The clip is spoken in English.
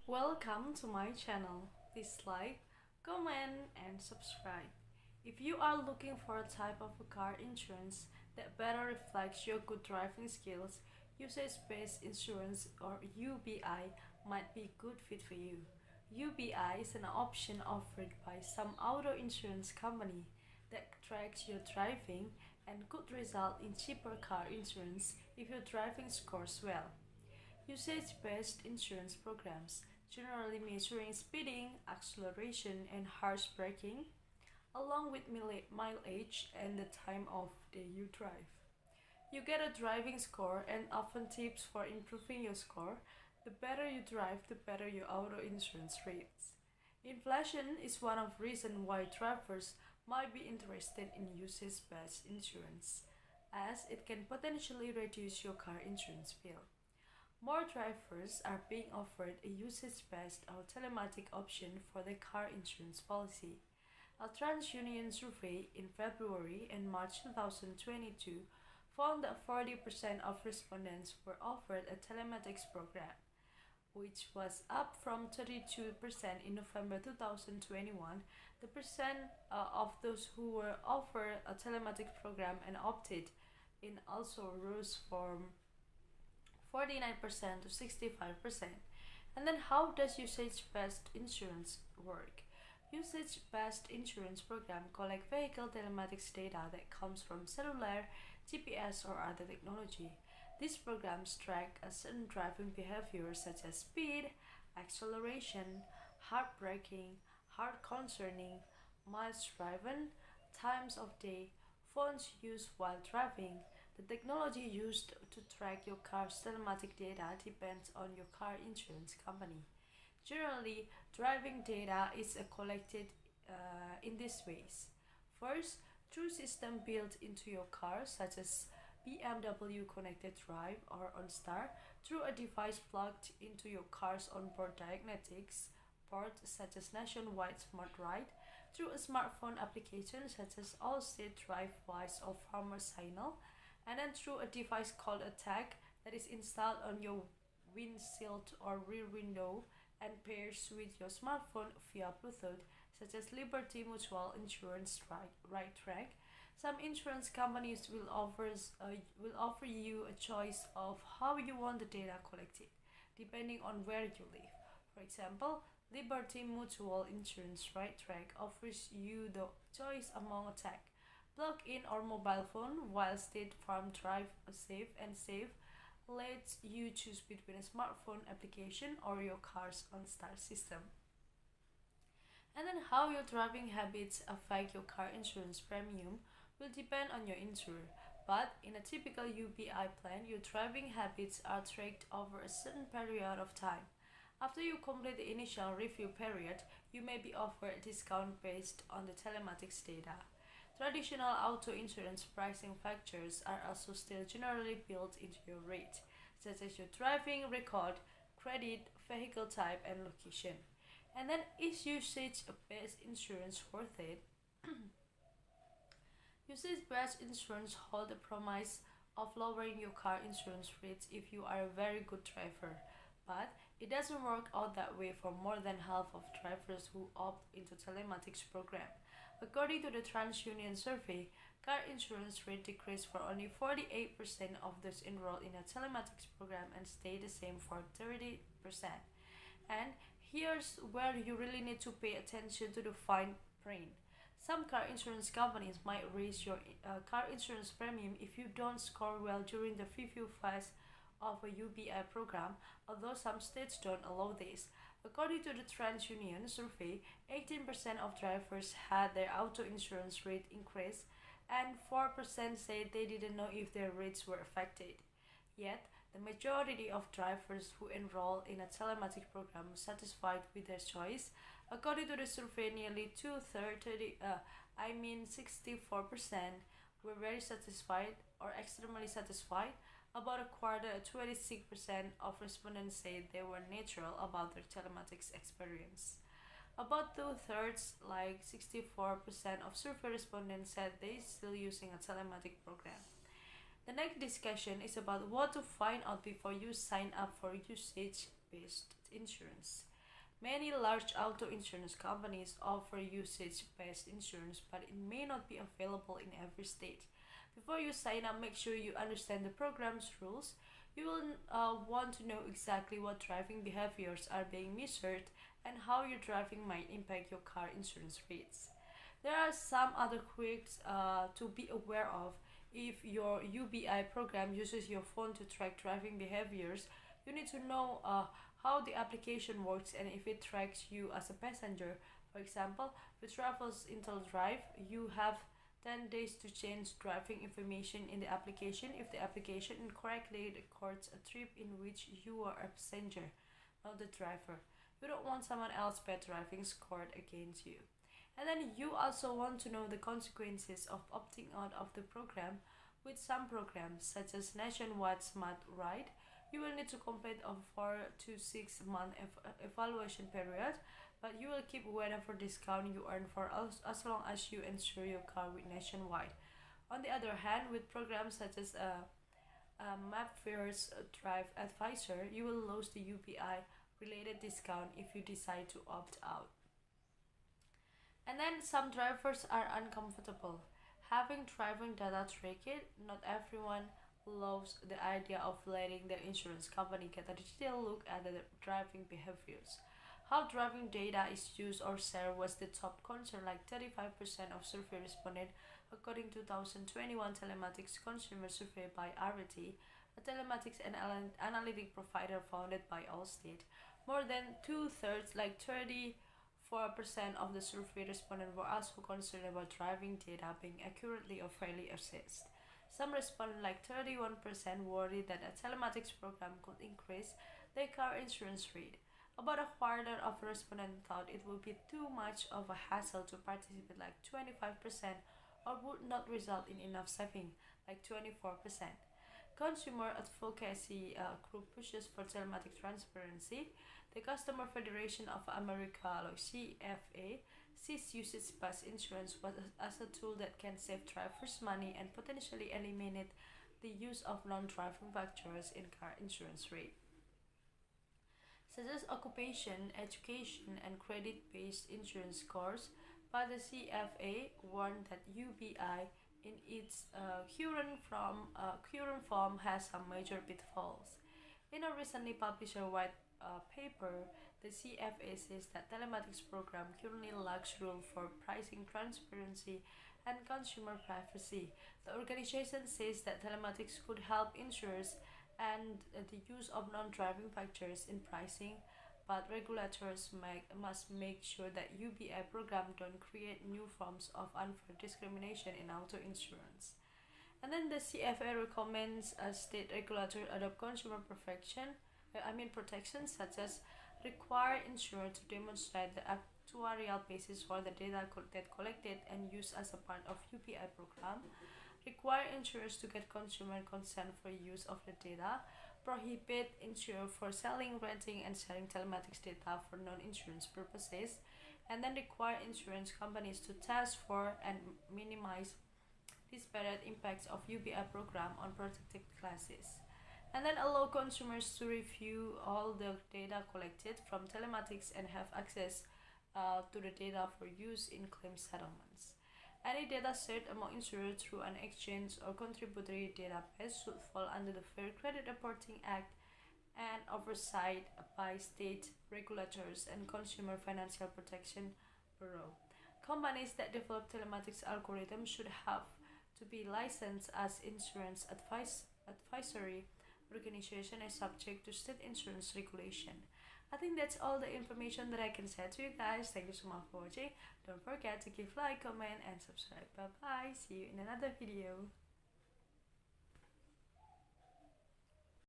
Welcome to my channel. Please like, comment, and subscribe. If you are looking for a type of a car insurance that better reflects your good driving skills, usage-based insurance or UBI might be a good fit for you. UBI is an option offered by some auto insurance company that tracks your driving and could result in cheaper car insurance if your driving scores well. Usage-based insurance programs, generally measuring speeding, acceleration, and harsh braking, along with mileage and the time of day you drive. You get a driving score and often tips for improving your score. The better you drive, the better your auto insurance rates. Inflation is one of reasons why drivers might be interested in usage-based insurance, as it can potentially reduce your car insurance bill. More drivers are being offered a usage-based or telematic option for their car insurance policy. A TransUnion survey in February and March 2022 found that 40% of respondents were offered a telematics program, which was up from 32% in November 2021. The percent of those who were offered a telematics program and opted in also rose from 49% to 65%. And then, how does usage-based insurance work? Usage-based insurance program collect vehicle telematics data that comes from cellular, GPS, or other technology. These programs track a certain driving behavior such as speed, acceleration, hard braking, hard concerning, miles driven, times of day, phones used while driving. The technology used to track your car's telematic data depends on your car insurance company. Generally, driving data is collected in these ways. First, through system built into your car, such as BMW Connected Drive or OnStar, through a device plugged into your car's onboard diagnostics port, such as Nationwide Smart Ride, through a smartphone application such as Allstate DriveWise or Farmer Signal, and then through a device called a tag that is installed on your windshield or rear window and pairs with your smartphone via Bluetooth, such as Liberty Mutual Insurance Right Track. Some insurance companies will offer you a choice of how you want the data collected, depending on where you live. For example, Liberty Mutual Insurance Right Track offers you the choice among a tag, plug-in or mobile phone, while State Farm Drive Safe and Safe lets you choose between a smartphone application or your car's OnStar system. And then, how your driving habits affect your car insurance premium will depend on your insurer. But in a typical UBI plan, your driving habits are tracked over a certain period of time. After you complete the initial review period, you may be offered a discount based on the telematics data. Traditional auto insurance pricing factors are also still generally built into your rate, such as your driving record, credit, vehicle type, and location. And then, is usage-based insurance worth it? Usage-based insurance hold the promise of lowering your car insurance rates if you are a very good driver, but it doesn't work out that way for more than half of drivers who opt into telematics program. According to the TransUnion survey, car insurance rate decreased for only 48% of those enrolled in a telematics program and stayed the same for 30%. And here's where you really need to pay attention to the fine print. Some car insurance companies might raise your car insurance premium if you don't score well during the review phase of a UBI program, although some states don't allow this. According to the TransUnion survey, 18% of drivers had their auto insurance rate increased, and 4% said they didn't know if their rates were affected. Yet, the majority of drivers who enroll in a telematic program were satisfied with their choice. According to the survey, nearly two-thirds, 64%, were very satisfied or extremely satisfied. About a quarter, 26% of respondents said they were neutral about their telematics experience. About two-thirds, like 64% of survey respondents said they still using a telematic program. The next discussion is about what to find out before you sign up for usage-based insurance. Many large auto insurance companies offer usage-based insurance, but it may not be available in every state. Before you sign up, make sure you understand the program's rules. You will want to know exactly what driving behaviors are being measured and how your driving might impact your car insurance rates. There are some other quirks to be aware of. If your UBI program uses your phone to track driving behaviors, you need to know how the application works and if it tracks you as a passenger. For example, with Travels Intel Drive, you have 10 days to change driving information in the application if the application incorrectly records a trip in which you are a passenger, not the driver. You don't want someone else's bad driving scored against you. And then you also want to know the consequences of opting out of the program. With some programs, such as Nationwide Smart Ride, you will need to complete a 4 to 6 month evaluation period, but you will keep whatever discount you earn for as long as you insure your car with Nationwide. On the other hand, with programs such as MapFare's Drive Advisor, you will lose the UBI related discount if you decide to opt out. And then some drivers are uncomfortable. Having driving data tracked, not everyone loves the idea of letting their insurance company get a detailed look at the driving behaviors. How driving data is used or shared was the top concern, like 35% of survey respondents, according to 2021 telematics consumer survey by RT, a telematics and analytic provider founded by Allstate. More than two-thirds, like 34% of the survey respondents were also concerned about driving data being accurately or fairly assessed. Some respondents, like 31%, worried that a telematics program could increase their car insurance rate. About a quarter of respondents thought it would be too much of a hassle to participate, like 25%, or would not result in enough saving, like 24%. Consumer advocacy group pushes for telematic transparency. The Customer Federation of America, like CFA, sees usage-based insurance as a tool that can save drivers money and potentially eliminate the use of non-driving factors in car insurance rate, such as occupation, education, and credit-based insurance scores. But the CFA warned that UBI in its current form has some major pitfalls. In a recently published white paper, the CFA says that telematics program currently lacks rule for pricing transparency and consumer privacy. The organization says that telematics could help insurers and the use of non-driving factors in pricing, but regulators must make sure that UBI programs don't create new forms of unfair discrimination in auto insurance. And then the CFA recommends a state regulator adopt consumer protection, such as require insurer to demonstrate the actuarial basis for the data that collected and used as a part of UBI program, require insurers to get consumer consent for use of the data, prohibit insurer for selling, renting, and sharing telematics data for non-insurance purposes, and then require insurance companies to test for and minimize disparate impacts of UBI program on protected classes. And then allow consumers to review all the data collected from telematics and have access to the data for use in claim settlements. Any data shared among insurers through an exchange or contributory database should fall under the Fair Credit Reporting Act and oversight by state regulators and Consumer Financial Protection Bureau. Companies that develop telematics algorithms should have to be licensed as insurance advisory organization is subject to state insurance regulation. I think that's all the information that I can say to you guys. Thank you so much for watching. Don't forget to give like, comment, and subscribe. Bye bye. See you in another video.